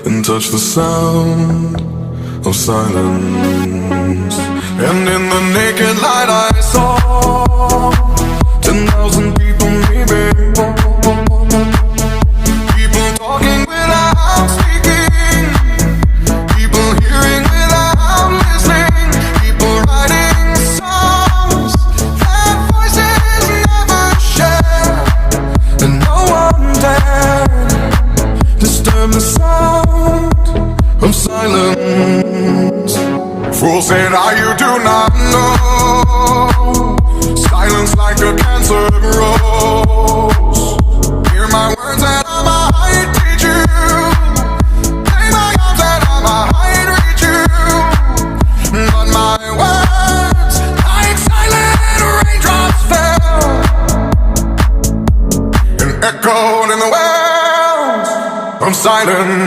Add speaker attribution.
Speaker 1: and touch the sound of silence. And in the naked light I saw 10,000 people, maybe. People talking without speaking, people hearing without listening, people writing songs that voices never share, and no one dared disturb the sound of silence. Fool said, you do not know. Silence like a cancer grows. Hear my words and I might teach you. Lay my arms and I might reach you. But my words, like silent raindrops, fell and echoed in the wells of silence.